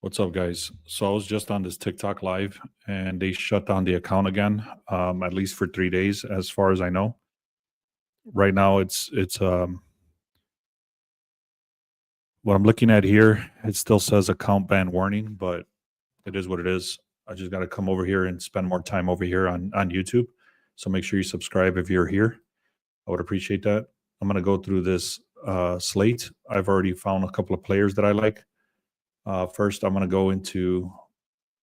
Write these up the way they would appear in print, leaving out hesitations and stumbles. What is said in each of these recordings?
What's up, guys? So I was just on this TikTok live and they shut down the account again, at least for 3 days, as far as I know. Right now, it's what I'm looking at here. It still says account ban warning, but it is what it is. I just got to come over here and spend more time over here on YouTube. So make sure you subscribe if you're here. I would appreciate that. I'm gonna go through this slate. I've already found a couple of players that I like. First, I'm gonna go into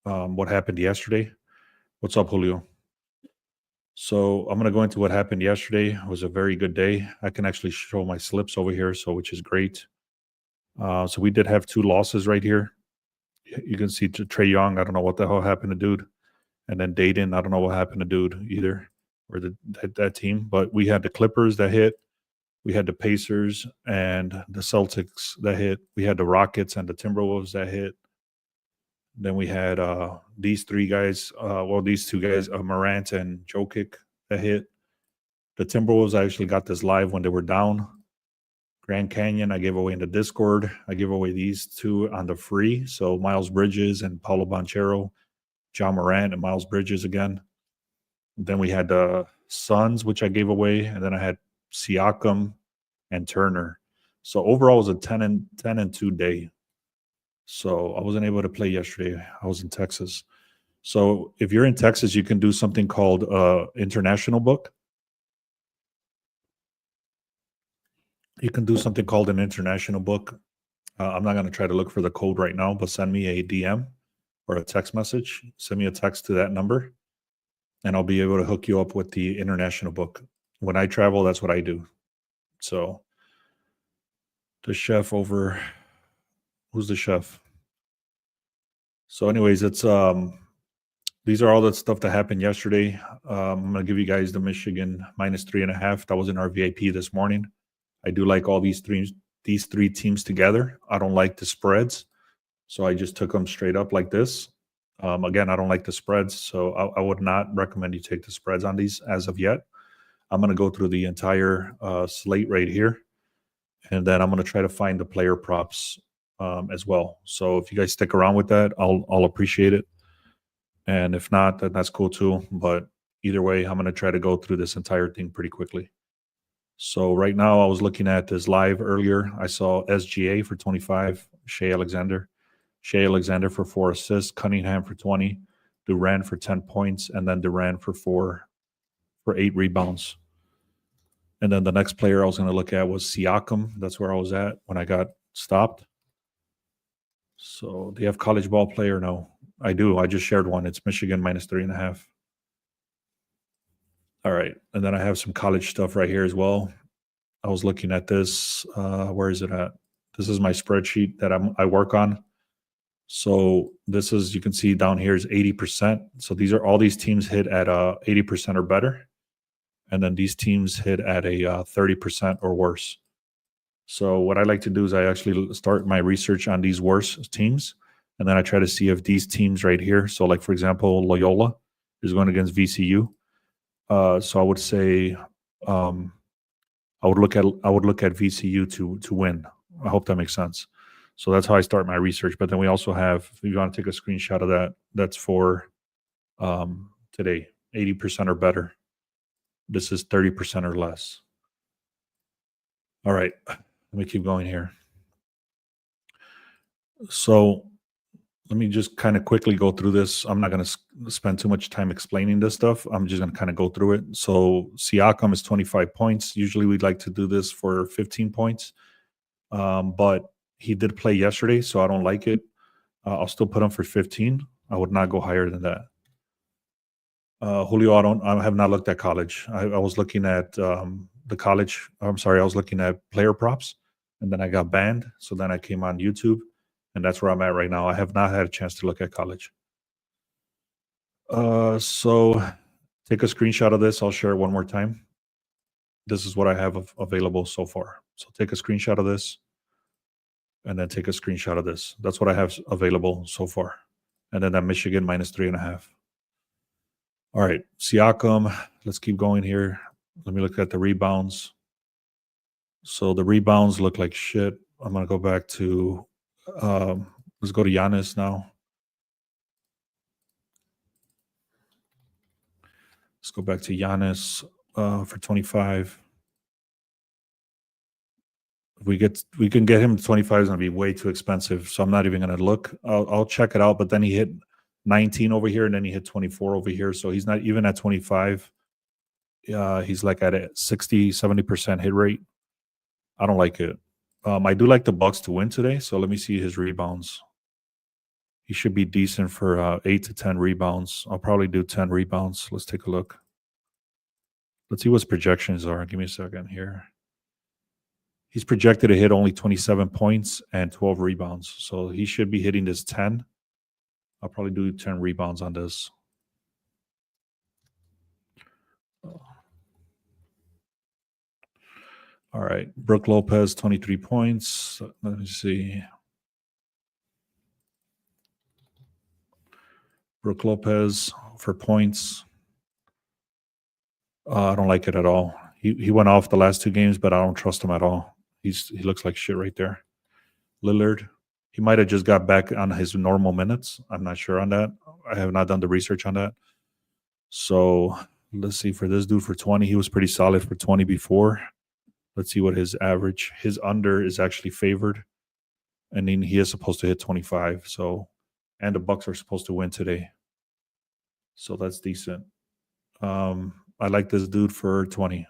what happened yesterday. What's up, Julio? So I'm going to go into what happened yesterday. It was a very good day. I can actually show my slips over here, so which is great. So we did have two losses right here. You can see Trey Young. I don't know what the hell happened to dude, and then Dayton. I don't know what happened to dude either, or that team. But we had the Clippers that hit. We had the Pacers and the Celtics that hit. We had the Rockets and the Timberwolves that hit. Then we had these three guys, these two guys, Morant and Jokic, that hit. The Timberwolves, I actually got this live when they were down. Grand Canyon, I gave away in the Discord. I gave away these two on the free. So Miles Bridges and Paulo Banchero, John Morant and Miles Bridges again. Then we had the Suns, which I gave away. And then I had Siakam and Turner. So overall, it was a 10-2 day. So I wasn't able to play yesterday. I was in Texas. So if you're in Texas, you can do something called international book. You can do something called an international book. I'm not going to try to look for the code right now, but send me a DM or a text message. Send me a text to that number, and I'll be able to hook you up with the international book. When I travel, that's what I do. So the chef over... Who's the chef? So anyways, it's these are all the stuff that happened yesterday. I'm gonna give you guys the Michigan -3.5. That was in our VIP this morning. I do like all these three teams together. I don't like the spreads, so I just took them straight up like this. Again, I don't like the spreads, so I would not recommend you take the spreads on these as of yet. I'm gonna go through the entire slate right here, and then I'm gonna try to find the player props as well. So if you guys stick around with that, I'll appreciate it. And if not, then that's cool too. But either way, I'm going to try to go through this entire thing pretty quickly. So right now, I was looking at this live earlier. I saw SGA for 25, Shea Alexander for 4 assists, Cunningham for 20, Durant for 10 points, and then Durant for 8 rebounds. And then the next player I was going to look at was Siakam. That's where I was at when I got stopped. So do you have college ball player? No, I do. I just shared one. It's Michigan -3.5. All right. And then I have some college stuff right here as well. I was looking at this. Where is it at? This is my spreadsheet that I work on. So this is, you can see down here is 80%. So these are all these teams hit at 80% or better. And then these teams hit at a 30% or worse. So what I like to do is I actually start my research on these worse teams, and then I try to see if these teams right here. So, like for example, Loyola is going against VCU. So I would say I would look at VCU to win. I hope that makes sense. So that's how I start my research. But then we also have, if you want to take a screenshot of that, that's for today, 80% or better. This is 30% or less. All right. Let me keep going here. So let me just kind of quickly go through this. I'm not going to spend too much time explaining this stuff. I'm just going to kind of go through it. So Siakam is 25 points. Usually we'd like to do this for 15 points. But he did play yesterday, so I don't like it. I'll still put him for 15. I would not go higher than that. Julio, I have not looked at college. I was looking at the college. I'm sorry, I was looking at player props, and then I got banned. So then I came on YouTube, and that's where I'm at right now. I have not had a chance to look at college. So take a screenshot of this. I'll share it one more time. This is what I have available so far. So take a screenshot of this, and then take a screenshot of this. That's what I have available so far. And then that Michigan -3.5. All right, Siakam, let's keep going here. Let me look at the rebounds. So the rebounds look like shit. I'm going to go back to Let's go to Giannis now. Let's go back to Giannis for 25. If we can get him to 25 is going to be way too expensive. So I'm not even going to look. I'll check it out. But then he hit 19 over here and then he hit 24 over here. So he's not even at 25. He's like at a 60, 70% hit rate. I don't like it. I do like the Bucks to win today. So let me see his rebounds. He should be decent for 8 to 10 rebounds. I'll probably do 10 rebounds. Let's take a look. Let's see what his projections are. Give me a second here. He's projected to hit only 27 points and 12 rebounds. So he should be hitting this 10. I'll probably do 10 rebounds on this. All right. Brook Lopez, 23 points. Let me see. Brook Lopez for points. I don't like it at all. He went off the last 2 games, but I don't trust him at all. He looks like shit right there. Lillard, he might have just got back on his normal minutes. I'm not sure on that. I have not done the research on that. So let's see for this dude for 20. He was pretty solid for 20 before. Let's see what his average. His under is actually favored. And then he is supposed to hit 25. So, and the Bucks are supposed to win today. So that's decent. I like this dude for 20.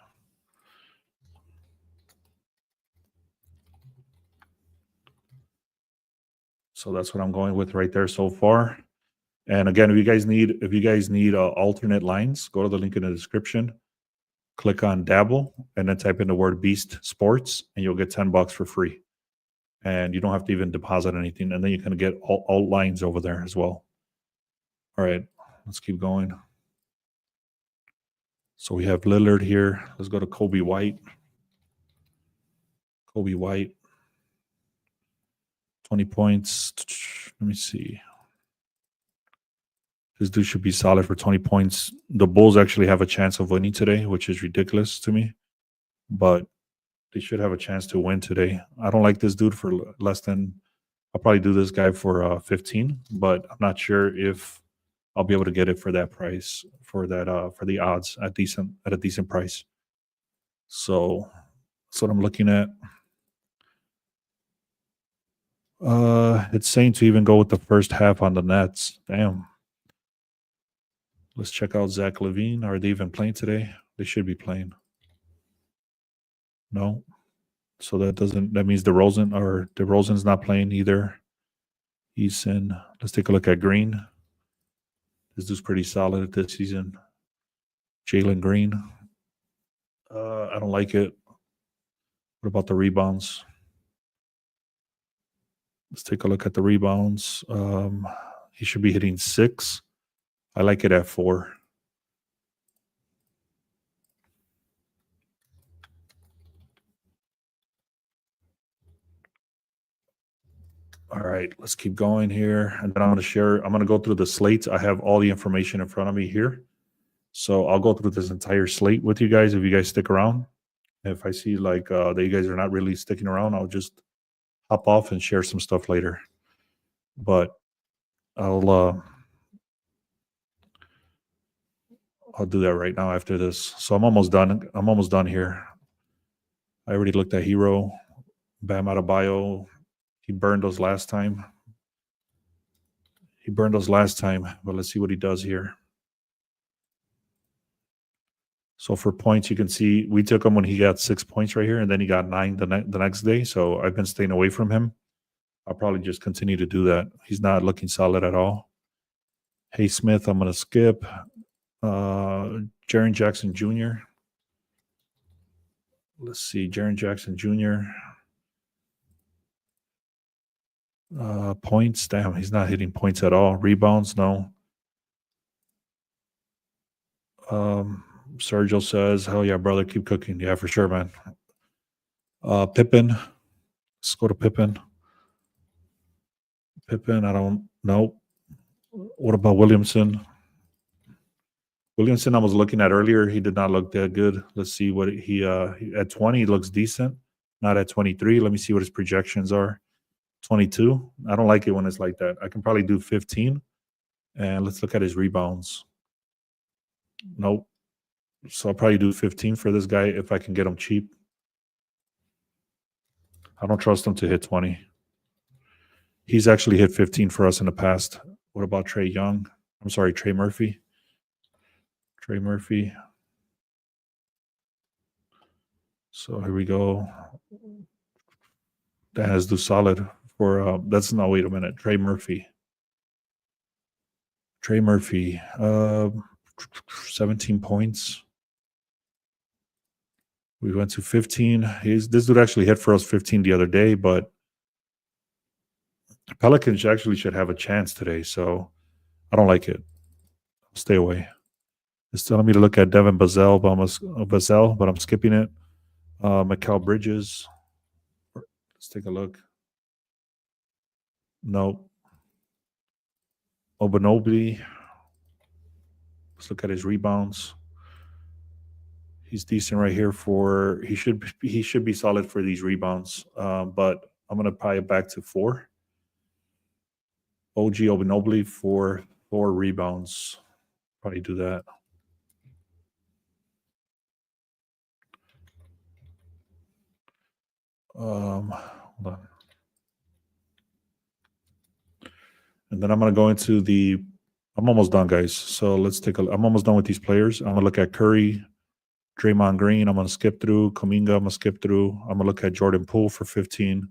So that's what I'm going with right there so far. And again, if you guys need alternate lines, go to the link in the description, click on Dabble, and then type in the word Beast Sports, and you'll get $10 for free. And you don't have to even deposit anything. And then you can get all lines over there as well. All right, let's keep going. So we have Lillard here. Let's go to Kobe White. Kobe White. 20 points. Let me see. This dude should be solid for 20 points. The Bulls actually have a chance of winning today, which is ridiculous to me. But they should have a chance to win today. I don't like this dude for less than, I'll probably do this guy for 15, but I'm not sure if I'll be able to get it for that price, for the odds at a decent price. So that's what I'm looking at. It's saying to even go with the first half on the Nets. Damn. Let's check out Zach LaVine. Are they even playing today? They should be playing. No. So that means DeRozan's not playing either. He's in. Let's take a look at Green. This dude's pretty solid this season. Jalen Green. I don't like it. What about the rebounds? Let's take a look at the rebounds. He should be hitting 6. I like it at 4. All right, let's keep going here. And then I'm going to go through the slates. I have all the information in front of me here. So I'll go through this entire slate with you guys if you guys stick around. If I see like that you guys are not really sticking around, I'll just hop off and share some stuff later. But I'll do that right now after this. So I'm almost done. I'm almost done here. I already looked at Hero, Bam Adebayo. He burned us last time. But let's see what he does here. So for points, you can see we took him when he got 6 points right here, and then he got 9 the next day. So I've been staying away from him. I'll probably just continue to do that. He's not looking solid at all. Hey Smith, I'm going to skip. Jaren Jackson Jr. Let's see, Jaren Jackson Jr. Points, damn, he's not hitting points at all. Rebounds, no. Sergio says, hell yeah, brother, keep cooking. Yeah, for sure, man. Pippen. Let's go to Pippen. I don't know. What about Williamson? I was looking at earlier. He did not look that good. Let's see what he at 20 he looks decent. Not at 23. Let me see what his projections are. 22. I don't like it when it's like that. I can probably do 15. And let's look at his rebounds. Nope. So I'll probably do 15 for this guy if I can get him cheap. I don't trust him to hit 20. He's actually hit 15 for us in the past. What about Trey Young? I'm sorry, Trey Murphy. Trey Murphy. So here we go. That has do solid for that's no, wait a minute. Trey Murphy. Trey Murphy. 17 points. We went to 15. This dude actually hit for us 15 the other day, but Pelicans actually should have a chance today. So I don't like it. Stay away. It's telling me to look at Devin Bazell, but I'm skipping it. Mikal Bridges. Let's take a look. Nope. Obanobili. Let's look at his rebounds. He's decent right here for he should be solid for these rebounds. But I'm gonna pie it back to 4. OG Obanobili for 4 rebounds. Probably do that. Hold on. And then I'm gonna go into the. I'm almost done, guys. So let's take a. I'm almost done with these players. I'm gonna look at Curry, Draymond Green. I'm gonna skip through Kuminga. I'm gonna skip through. I'm gonna look at Jordan Poole for 15.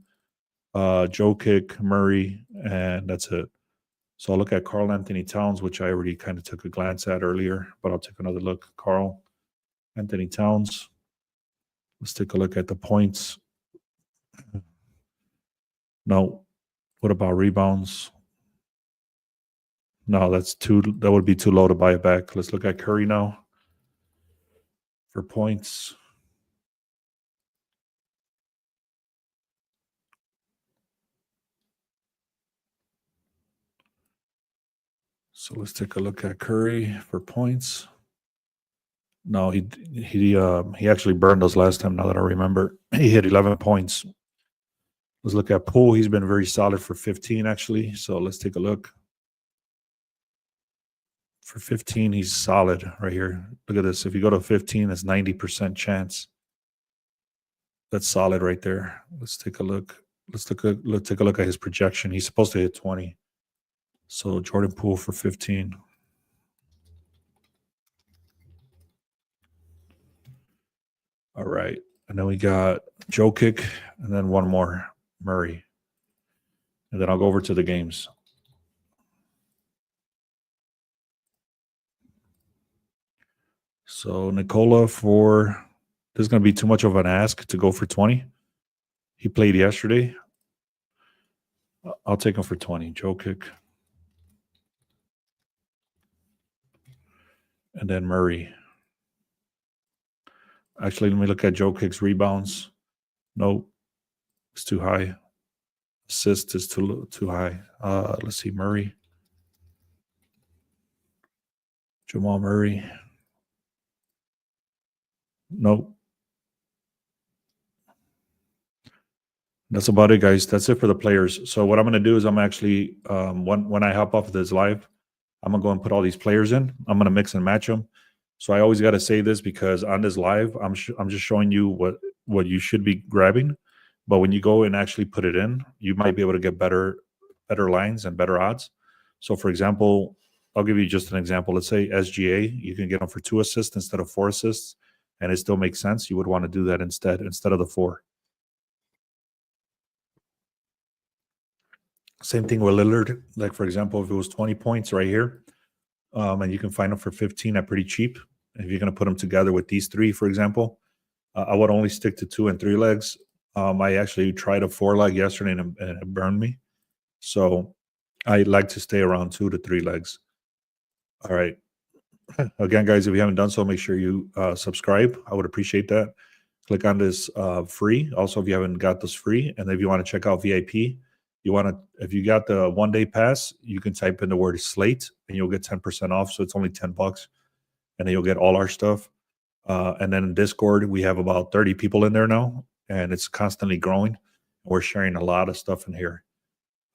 Jokic, Murray, and that's it. So I'll look at Karl Anthony Towns, which I already kind of took a glance at earlier, but I'll take another look. Karl Anthony Towns. Let's take a look at the points. No. What about rebounds? No, that would be too low to buy it back. Let's look at Curry now for points. So let's take a look at Curry for points. No, he actually burned us last time. Now that I remember, he hit 11 points. Let's look at Poole. He's been very solid for 15, actually. So let's take a look. For 15, he's solid right here. Look at this. If you go to 15, that's 90% chance. That's solid right there. Let's take a look. Let's take a look at his projection. He's supposed to hit 20. So Jordan Poole for 15. All right. And then we got Jokic, and then one more, Murray. And then I'll go over to the games. So Nikola for this is going to be too much of an ask to go for 20. He played yesterday. I'll take him for 20. Jokic. And then Murray. Actually, let me look at Jokic's rebounds. Nope. It's too high. Assist is too high. Let's see. Murray. Jamal Murray. Nope. That's about it, guys. That's it for the players. So what I'm going to do is I'm actually when I hop off of this live, I'm gonna go and put all these players in. I'm gonna mix and match them. So I always got to say this because on this live, I'm just showing you what you should be grabbing. But when you go and actually put it in, you might be able to get better lines and better odds. So for example, I'll give you just an example. Let's say SGA, you can get them for 2 assists instead of 4 assists, and it still makes sense. You would want to do that instead of the 4. Same thing with Lillard. Like, for example, if it was 20 points right here, and you can find them for 15 at pretty cheap. If you're going to put them together with these 3, for example, I would only stick to 2 and 3 legs. I actually tried a 4 leg yesterday and it burned me. So I like to stay around 2 to 3 legs. All right. Again, guys, if you haven't done so, make sure you subscribe. I would appreciate that. Click on this free. Also, if you haven't got this free, and if you want to check out VIP, if you got the 1-day pass, you can type in the word slate and you'll get 10% off. So it's only $10, and then you'll get all our stuff. And then in Discord, we have about 30 people in there now, and it's constantly growing. We're sharing a lot of stuff in here.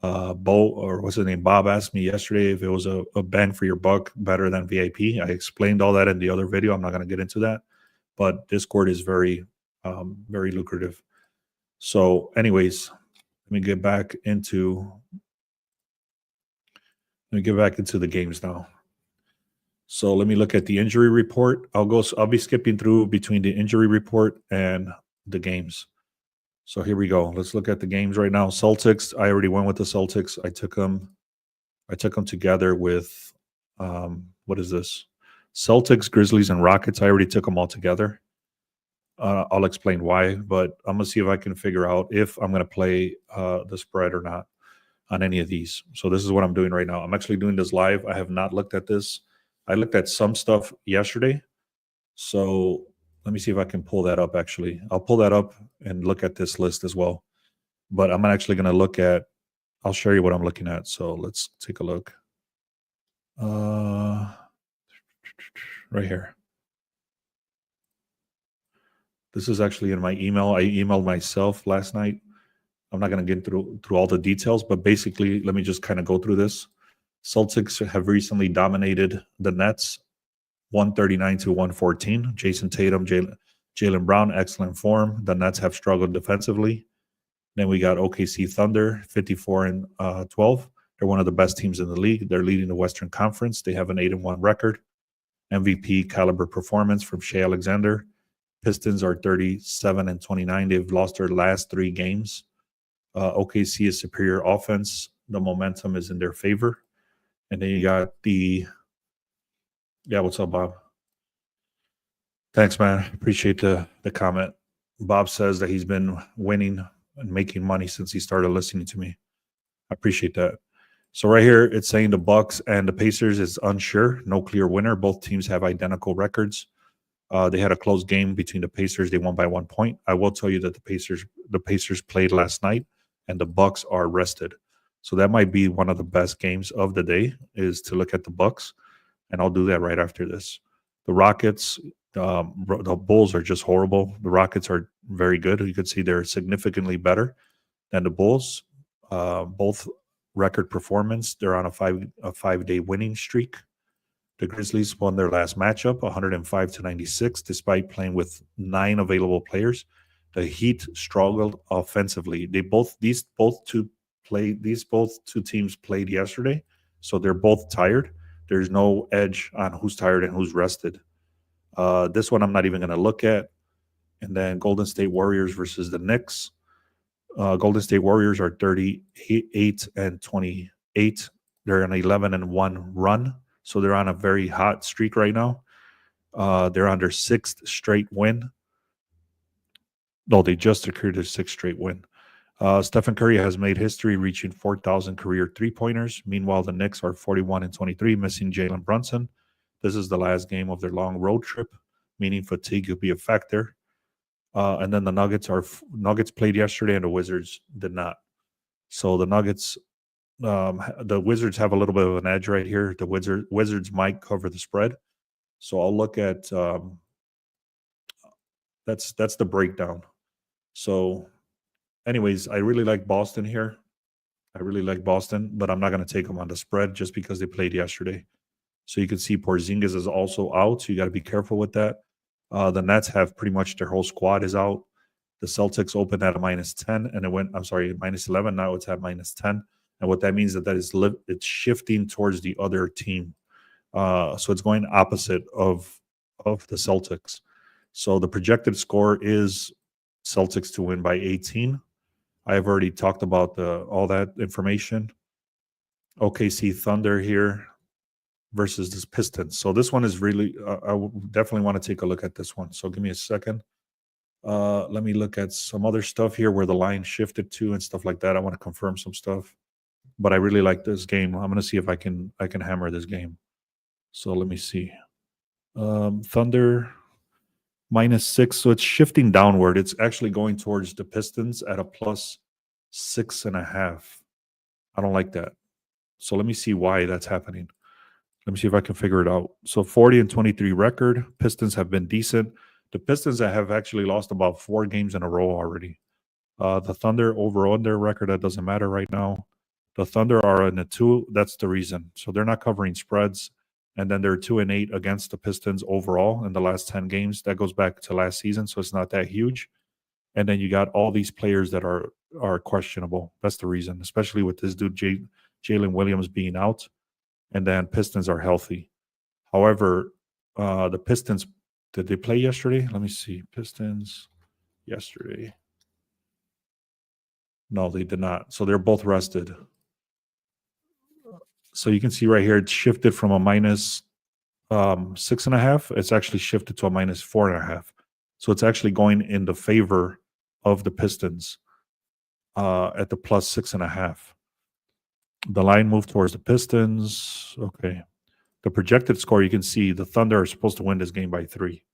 Bo, or what's his name, Bob, asked me yesterday if it was a bang for your buck better than VIP. I explained all that in the other video. I'm not going to get into that, but Discord is very, very lucrative. So, anyways, let me get back into the games now. So let me look at the injury report. I'll be skipping through between the injury report and the games. So here we go. Let's look at the games right now. Celtics, I already went with the Celtics. I took them together with what is this? Celtics, Grizzlies, and Rockets. I already took them all together. I'll explain why, but I'm gonna see if I can figure out if I'm gonna play the spread or not on any of these. So this is what I'm doing right now. I'm actually doing this live. I have not looked at this. I looked at some stuff yesterday. So let me see if I can pull that up actually. I'll pull that up and look at this list as well. But I'm actually going to look at, I'll show you what I'm looking at. So let's take a look. Right here. This is actually in my email. I emailed myself last night. I'm not going to get through all the details, but basically, let me just kind of go through this. Celtics have recently dominated the Nets, 139 to 114. Jason Tatum, Jaylen Brown, excellent form. The Nets have struggled defensively. Then we got OKC Thunder, 54 and 12. They're one of the best teams in the league. They're leading the Western Conference. They have an 8-1 record. MVP caliber performance from Shai Alexander. Pistons are 37 and 29. They've lost their last 3 games. OKC is superior offense. The momentum is in their favor. And then you got what's up, Bob? Thanks, man. Appreciate the comment. Bob says that he's been winning and making money since he started listening to me. I appreciate that. So right here, it's saying the Bucks and the Pacers is unsure. No clear winner. Both teams have identical records. They had a close game between the Pacers. They won by 1 point. I will tell you that the Pacers played last night, and the Bucks are rested. So that might be one of the best games of the day, is to look at the Bucks, and I'll do that right after this. The Rockets, the Bulls are just horrible. The Rockets are very good. You could see they're significantly better than the Bulls. Both record performance. They're on a 5-day winning streak. The Grizzlies won their last matchup, 105 to 96, despite playing with 9 available players. The Heat struggled offensively. These two teams played yesterday, so they're both tired. There's no edge on who's tired and who's rested. This one I'm not even going to look at. And then Golden State Warriors versus the Knicks. Golden State Warriors are 38 and 28. They're an 11-1 run. So they're on a very hot streak right now. They're on their 6th straight win. No, they just secured their 6th straight win. Stephen Curry has made history, reaching 4,000 career three-pointers. Meanwhile, the Knicks are 41 and 23, missing Jalen Brunson. This is the last game of their long road trip, meaning fatigue will be a factor. And then the Nuggets played yesterday, and the Wizards did not. So the Nuggets, the Wizards have a little bit of an edge right here. The Wizards might cover the spread. So I'll look at that's the breakdown. So anyways, I really like Boston here. I really like Boston, but I'm not going to take them on the spread just because they played yesterday. So you can see Porzingis is also out. So you got to be careful with that. The Nets have pretty much their whole squad is out. The Celtics opened at a -10 and it went, -11. Now it's at -10. And what that means is that it's shifting towards the other team. So it's going opposite of the Celtics. So the projected score is Celtics to win by 18. I have already talked about all that information. OKC Thunder here versus this Pistons. So this one is really, I definitely want to take a look at this one. So give me a second. Let me look at some other stuff here where the line shifted to and stuff like that. I want to confirm some stuff, but I really like this game. I'm going to see if I can hammer this game. So let me see. Thunder -6. So it's shifting downward. It's actually going towards the Pistons at a +6.5. I don't like that. So let me see why that's happening. Let me see if I can figure it out. So 40 and 23 record. Pistons have been decent. The Pistons have actually lost about 4 games in a row already. The Thunder overall their record, that doesn't matter right now. The Thunder are in a 2. That's the reason. So they're not covering spreads. And then they're 2-8 against the Pistons overall in the last 10 games. That goes back to last season, so it's not that huge. And then you got all these players that are questionable. That's the reason, especially with this dude Jalen Williams being out, and then Pistons are healthy. However, the Pistons, did they play yesterday? Let me see. Pistons yesterday. No, they did not. So they're both rested. So you can see right here, it's shifted from a minus 6.5. It's actually shifted to a minus 4.5. So it's actually going in the favor of the Pistons at the plus 6.5. The line moved towards the Pistons. Okay. The projected score, you can see the Thunder are supposed to win this game by 3.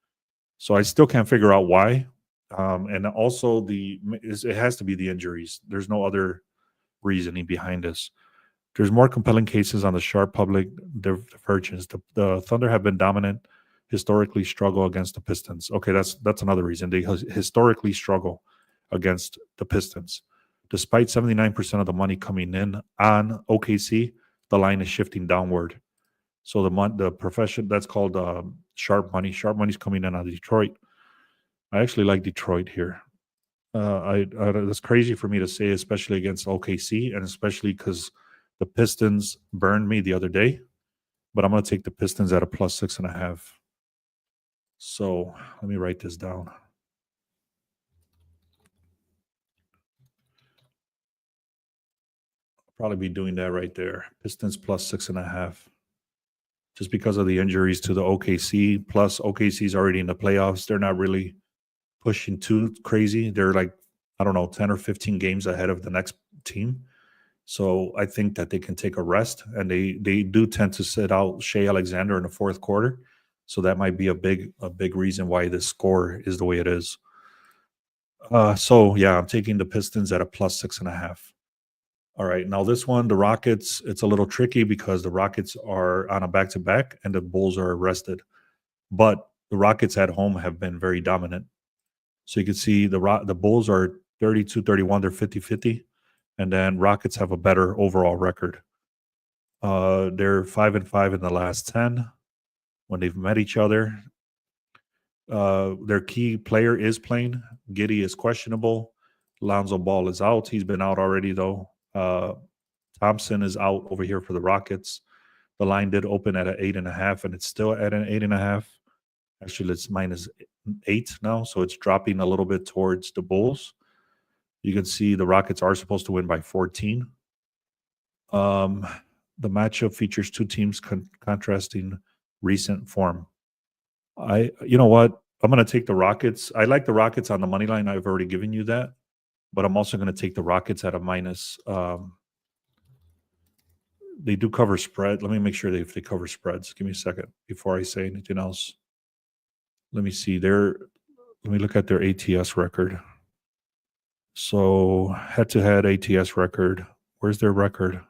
So I still can't figure out why. And also, it has to be the injuries. There's no other reasoning behind this. There's more compelling cases on the sharp public divergence. The Thunder have been dominant, historically struggle against the Pistons. Okay, that's another reason. They historically struggle against the Pistons. Despite 79% of the money coming in on OKC, the line is shifting downward. So the profession, that's called sharp money. Sharp money's coming in on Detroit. I actually like Detroit here. That's crazy for me to say, especially against OKC, and especially because the Pistons burned me the other day. But I'm going to take the Pistons at a plus 6.5. So let me write this down. I'll probably be doing that right there. Pistons plus 6.5. Just because of the injuries to the OKC. Plus, OKC's already in the playoffs. They're not really pushing too crazy. They're like, I don't know, 10 or 15 games ahead of the next team. So I think that they can take a rest, and they do tend to sit out Shea Alexander in the fourth quarter. So that might be a big reason why this score is the way it is. So yeah, I'm taking the Pistons at a plus 6.5. All right, now this one, the Rockets, it's a little tricky because the Rockets are on a back-to-back and the Bulls are rested. But the Rockets at home have been very dominant. So you can see the Bulls are 32-31, they're 50-50. And then Rockets have a better overall record. They're 5-5 in the last 10 when they've met each other. Their key player is playing. Giddey is questionable. Lonzo Ball is out. He's been out already, though. Thompson is out over here for the Rockets. The line did open at an 8.5, and it's still at an 8.5. Actually, it's minus 8 now, so it's dropping a little bit towards the Bulls. You can see the Rockets are supposed to win by 14. The matchup features two teams contrasting recent form. You know what? I'm going to take the Rockets. I like the Rockets on the money line. I've already given you that. But I'm also going to take the Rockets at a minus. They do cover spread. Let me make sure if they cover spreads. Give me a second before I say anything else. Let me see. Let me look at their ATS record. So head-to-head ATS record. Where's their record?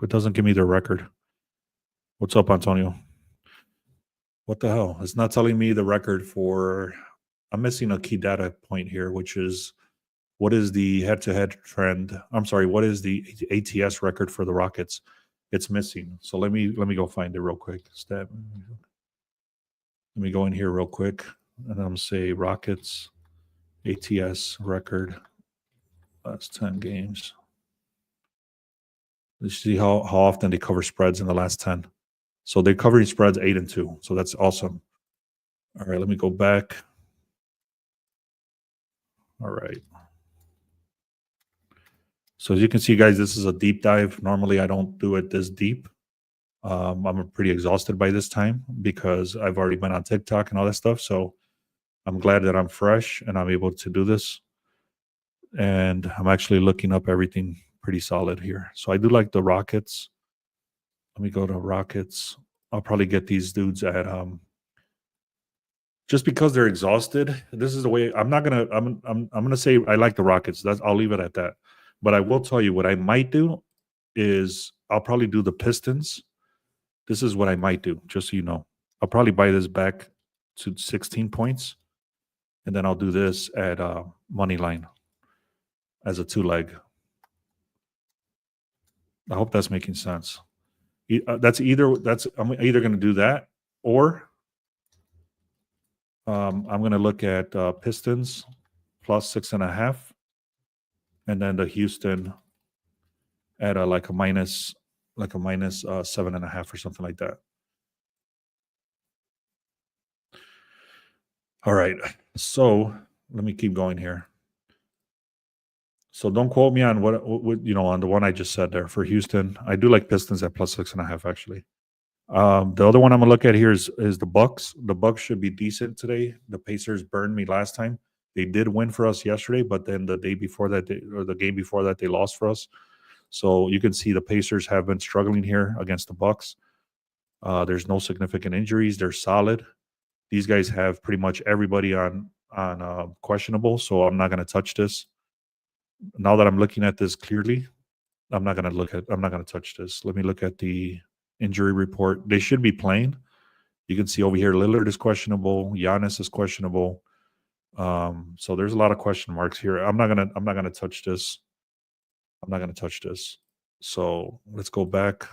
It doesn't give me their record. What's up, Antonio? What the hell? It's not telling me the record for... I'm missing a key data point here, which is what is the head-to-head trend? I'm sorry, what is the ATS record for the Rockets? It's missing. So let me go find it real quick. Let me go in here real quick. And I'm say Rockets ATS record last 10 games. Let's see how often they cover spreads in the last 10. So they're covering spreads 8-2. So that's awesome. All right, let me go back. All right. So as you can see, guys, this is a deep dive. Normally, I don't do it this deep. I'm pretty exhausted by this time because I've already been on TikTok and all that stuff. So I'm glad that I'm fresh and I'm able to do this. And I'm actually looking up everything pretty solid here. So I do like the Rockets. Let me go to Rockets. I'll probably get these dudes at just because they're exhausted. This is the way I'm gonna say I like the Rockets. I'll leave it at that. But I will tell you what I might do is I'll probably do the Pistons. This is what I might do, just so you know. I'll probably buy this back to 16 points, and then I'll do this at money line. as a 2-leg. I hope that's making sense. I'm either going to do that, or I'm going to look at Pistons plus 6.5, and then the Houston at a minus 7.5 or something like that. All right, so let me keep going here. So don't quote me on what on the one I just said there for Houston. I do like Pistons at plus 6.5 actually. The other one I'm gonna look at here is the Bucks. The Bucks should be decent today. The Pacers burned me last time. They did win for us yesterday, but then the day before that, the game before that, they lost for us. So you can see the Pacers have been struggling here against the Bucks. There's no significant injuries. They're solid. These guys have pretty much everybody on questionable. So I'm not gonna touch this. Now that I'm looking at this clearly, I'm not gonna touch this. Let me look at the injury report. They should be playing. You can see over here, Lillard is questionable. Giannis is questionable. So there's a lot of question marks here. I'm not gonna touch this. I'm not gonna touch this. So let's go back.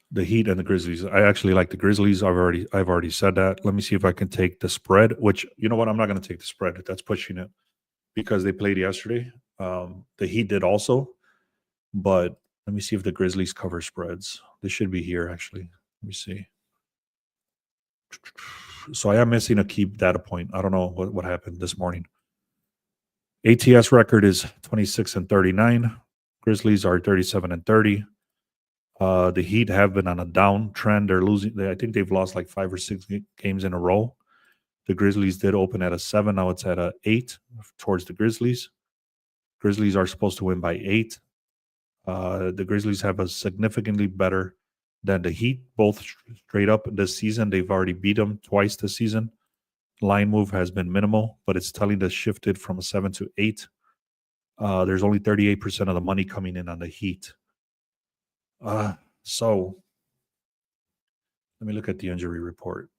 The Heat and the Grizzlies. I actually like the Grizzlies. I've already said that. Let me see if I can take the spread. Which, you know what? I'm not going to take the spread. That's pushing it because they played yesterday. The Heat did also, but let me see if the Grizzlies cover spreads. They should be here actually. Let me see. So I am missing a key data point. I don't know what happened this morning. ATS record is 26-39. Grizzlies are 37-30. The Heat have been on a downtrend. They're losing. I think they've lost like 5 or 6 games in a row. The Grizzlies did open at a 7. Now it's at a 8 towards the Grizzlies. Grizzlies are supposed to win by 8. The Grizzlies have a significantly better than the Heat, both straight up this season. They've already beat them twice this season. Line move has been minimal, but it's telling us shifted from a 7 to 8. There's only 38% of the money coming in on the Heat. So let me look at the injury report.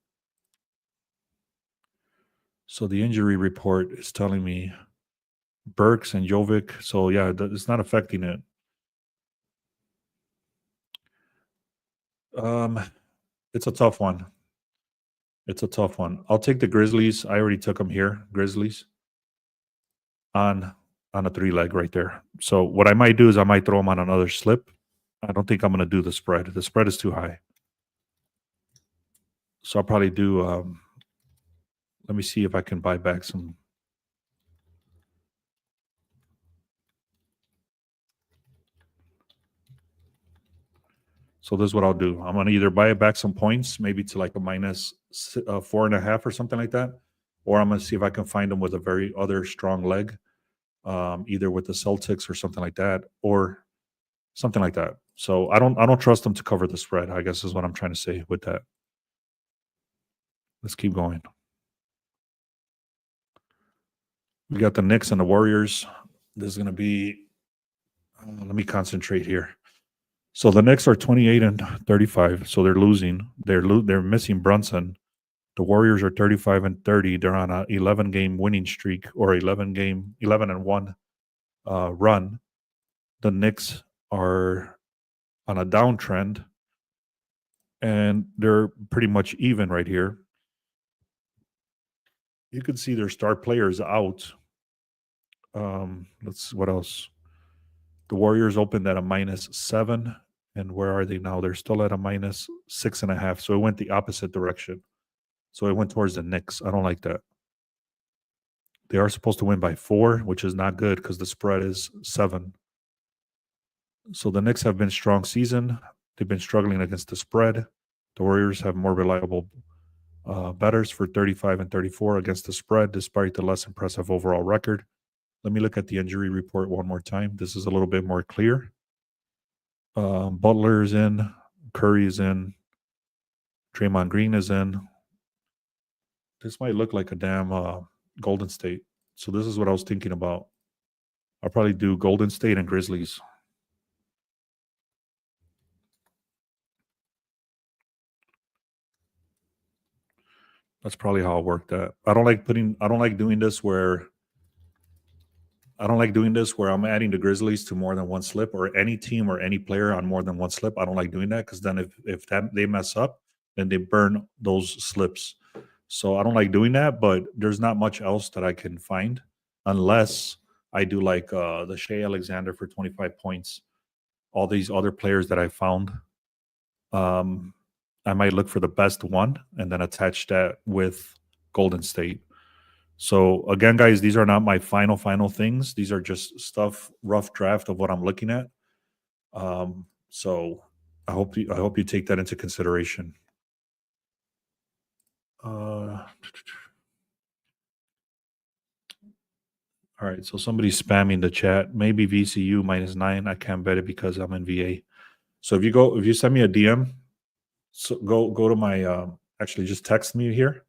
So the injury report is telling me Burks and Jovic. So yeah, it's not affecting it. It's a tough one. I'll take the Grizzlies. I already took them here. Grizzlies on a 3-leg right there. So what I might do is I might throw them on another slip. I don't think I'm going to do the spread. The spread is too high. So I'll probably do, let me see if I can buy back some. So this is what I'll do. I'm going to either buy back some points, maybe to like a minus 4.5 or something like that. Or I'm going to see if I can find them with a very other strong leg, either with the Celtics or something like that, or something like that. So I don't trust them to cover the spread, I guess is what I'm trying to say with that. Let's keep going. We got the Knicks and the Warriors. This is going to be, let me concentrate here. So the Knicks are 28-35, so they're losing. They're missing Brunson. The Warriors are 35-30. They're on a 11-game winning streak or 11-1 run. The Knicks are on a downtrend, and they're pretty much even right here. You can see their star players out. What else? The Warriors opened at a -7, and where are they now? They're still at a -6.5. So it went the opposite direction. So it went towards the Knicks. I don't like that. They are supposed to win by 4, which is not good because the spread is 7. So the Knicks have been strong season. They've been struggling against the spread. The Warriors have more reliable bettors for 35-34 against the spread, despite the less impressive overall record. Let me look at the injury report one more time. This is a little bit more clear. Butler is in. Curry is in. Draymond Green is in. This might look like a damn Golden State. So this is what I was thinking about. I'll probably do Golden State and Grizzlies. That's probably how it worked. I don't like doing this where I'm adding the Grizzlies to more than one slip, or any team or any player on more than one slip. I don't like doing that because then if that they mess up, then they burn those slips. So I don't like doing that. But there's not much else that I can find unless I do like the Shea Alexander for 25 points. All these other players that I found, um, I might look for the best one and then attach that with Golden State. So again, guys, these are not my final things. These are just stuff, rough draft of what I'm looking at. So I hope you take that into consideration. All right, so somebody's spamming the chat. Maybe VCU -9. I can't bet it because I'm in VA. So if you send me a DM, so go to my actually just text me here,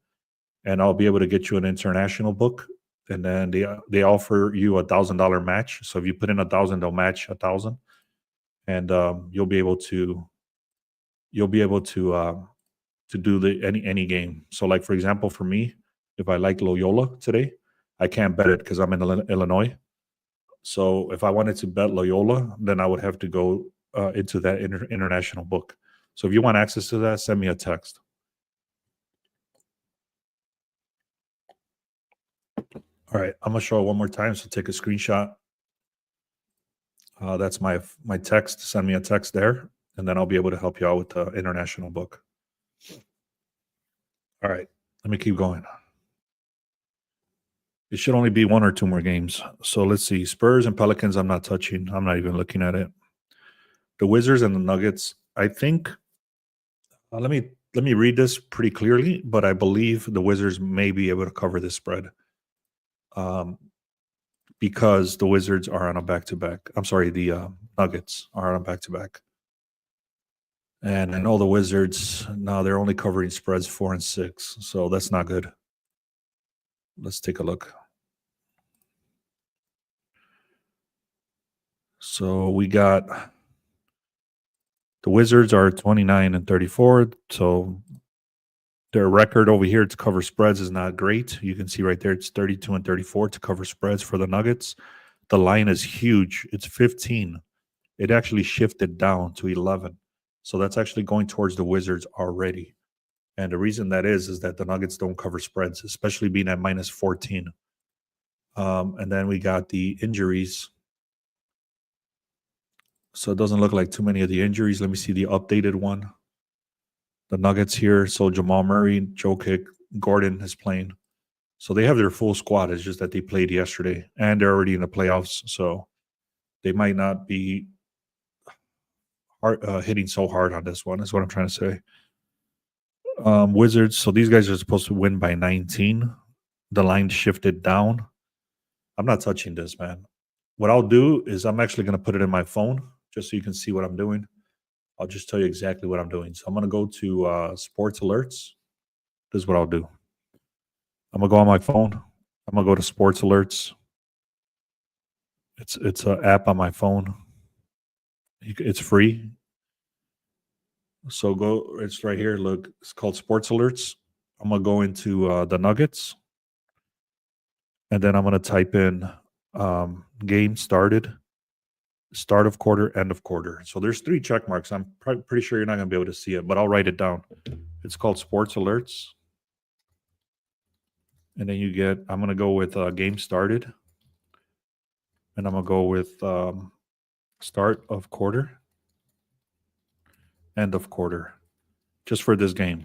and I'll be able to get you an international book. And then they offer you $1,000 match. So if you put in 1,000, they'll match 1,000, and you'll be able to do the any game. So like for example, for me, if I like Loyola today, I can't bet it because I'm in Illinois. So if I wanted to bet Loyola, then I would have to go into that international book. So if you want access to that, send me a text. All right, I'm gonna show it one more time. So take a screenshot. That's my text. Send me a text there, and then I'll be able to help you out with the international book. All right, let me keep going. It should only be 1 or 2 more games. So let's see. Spurs and Pelicans, I'm not touching. I'm not even looking at it. The Wizards and the Nuggets, I think. Let me read this pretty clearly, but I believe the Wizards may be able to cover this spread. Because the Wizards are on a back-to-back. I'm sorry, the Nuggets are on a back-to-back. And I know the Wizards, now they're only covering spreads 4 and 6, so that's not good. Let's take a look. So we got the Wizards are 29 and 34, so their record over here to cover spreads is not great. You can see right there, it's 32 and 34 to cover spreads for the Nuggets. The line is huge. It's 15. It actually shifted down to 11. So that's actually going towards the Wizards already. And the reason that is that the Nuggets don't cover spreads, especially being at -14. And then we got the injuries. So it doesn't look like too many of the injuries. Let me see the updated one. The Nuggets here. So Jamal Murray, Jokic, Gordon is playing. So they have their full squad. It's just that they played yesterday, and they're already in the playoffs. So they might not be hitting so hard on this one, is what I'm trying to say. Wizards. So these guys are supposed to win by 19. The line shifted down. I'm not touching this, man. What I'll do is I'm actually going to put it in my phone just so you can see what I'm doing. I'll just tell you exactly what I'm doing. So I'm going to go to sports alerts. This is what I'll do. I'm going to go on my phone. I'm going to go to sports alerts. It's an app on my phone. It's free. So go, it's right here. Look, it's called sports alerts. I'm going to go into the Nuggets. And then I'm going to type in game started, start of quarter, end of quarter. So there's 3 check marks. I'm pretty sure you're not going to be able to see it, but I'll write it down. It's called sports alerts. And then you get, I'm going to go with game started. And I'm going to go with start of quarter, end of quarter, just for this game.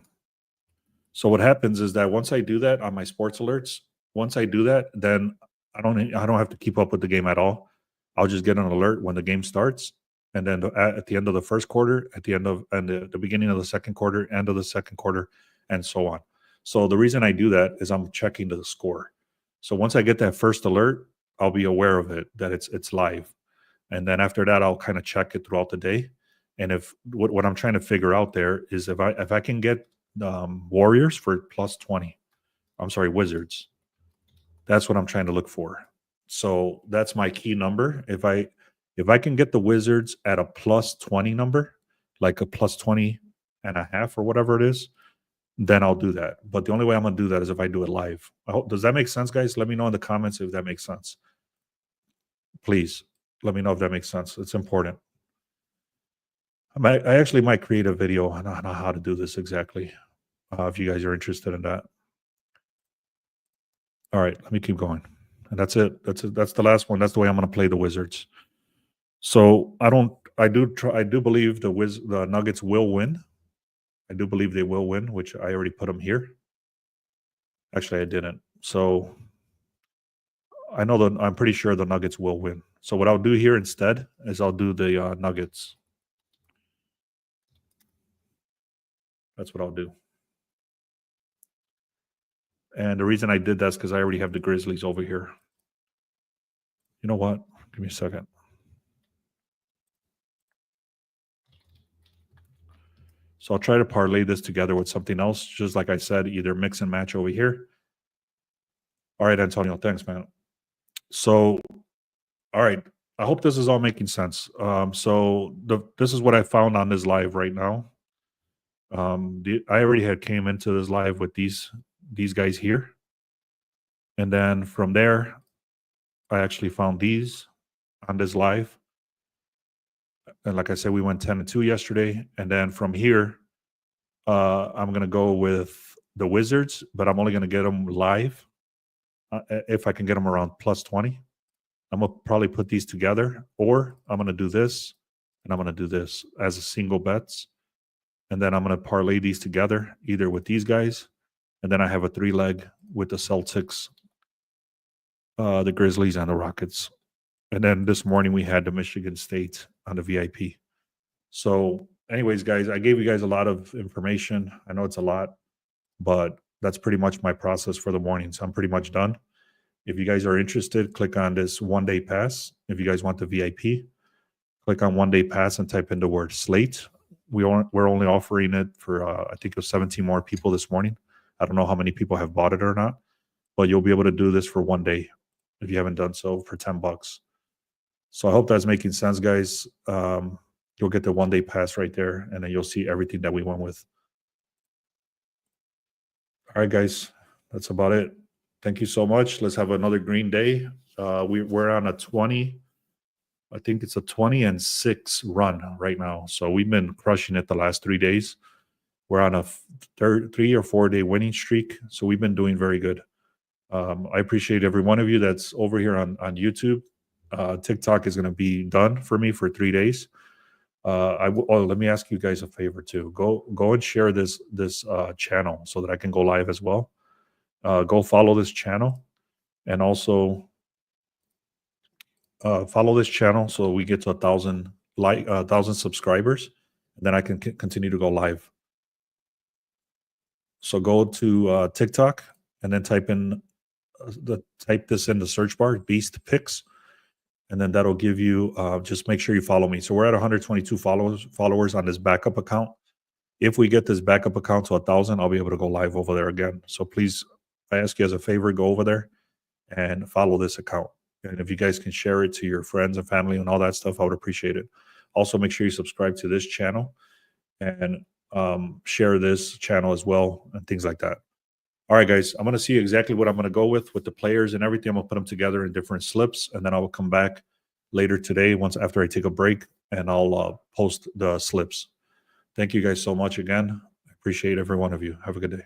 So what happens is that once I do that on my sports alerts, once I do that, then I don't have to keep up with the game at all. I'll just get an alert when the game starts, and then at the end of the first quarter, at the end of and the beginning of the second quarter, end of the second quarter, and so on. So the reason I do that is I'm checking the score. So once I get that first alert, I'll be aware of it, that it's live, and then after that, I'll kind of check it throughout the day. And if what I'm trying to figure out there is if I can get Warriors for +20, I'm sorry, Wizards. That's what I'm trying to look for. So that's my key number. If I can get the Wizards at a +20 number, like a +20 and a half or whatever it is, then I'll do that. But the only way I'm gonna do that is if I do it live. I hope, does that make sense, guys? Let me know in the comments if that makes sense. Please let me know if that makes sense. It's important. I actually might create a video on how to do this exactly, if you guys are interested in that. All right, let me keep going. And that's it. That's it. That's the last one. That's the way I'm going to play the Wizards. So I do believe the Nuggets will win. I do believe they will win, which I already put them here. Actually, I didn't. So I'm pretty sure the Nuggets will win. So what I'll do here instead is I'll do the Nuggets. That's what I'll do. And the reason I did that is because I already have the Grizzlies over here. You know what? Give me a second. So I'll try to parlay this together with something else, just like I said, either mix and match over here. All right, Antonio, thanks, man. So, all right, I hope this is all making sense. This is what I found on this live right now. I already had came into this live with these guys here, and then from there, I actually found these on this live. And like I said, we went 10-2 yesterday. And then from here, I'm going to go with the Wizards, but I'm only going to get them live if I can get them around plus 20. I'm going to probably put these together, or I'm going to do this, and I'm going to do this as a single bets. And then I'm going to parlay these together, either with these guys, and then I have a 3-leg with the Celtics, the Grizzlies, and the Rockets. And then this morning we had the Michigan State on the VIP. So anyways, guys, I gave you guys a lot of information. I know it's a lot, but that's pretty much my process for the morning. So I'm pretty much done. If you guys are interested, click on this 1-day pass. If you guys want the VIP, click on 1-day pass and type in the word slate. We're only offering it for, I think it was 17 more people this morning. I don't know how many people have bought it or not, but you'll be able to do this for 1 day if you haven't done so for $10. So I hope that's making sense, guys. You'll get the 1-day pass right there, and then you'll see everything that we went with. All right, guys, that's about it. Thank you so much. Let's have another green day. We're on a 20. I think it's a 20-6 run right now. So we've been crushing it the last 3 days. We're on a 3 or 4 day winning streak. So we've been doing very good. I appreciate every one of you that's over here on YouTube. TikTok is going to be done for me for 3 days. Let me ask you guys a favor too. Go and share this channel so that I can go live as well. Go follow this channel, and also follow this channel so we get to 1,000 subscribers, and then I can continue to go live. So go to TikTok and then type this in the search bar, Beast Picks, and then that'll give you. Just make sure you follow me. So we're at 122 followers on this backup account. If we get this backup account to 1,000, I'll be able to go live over there again. So please, I ask you as a favor, go over there and follow this account. And if you guys can share it to your friends and family and all that stuff, I would appreciate it. Also, make sure you subscribe to this channel and share this channel as well and things like that. All right, guys, I'm going to see exactly what I'm going to go with the players and everything. I'm going to put them together in different slips, and then I will come back later today after I take a break, and I'll post the slips. Thank you guys so much again. I appreciate every one of you. Have a good day.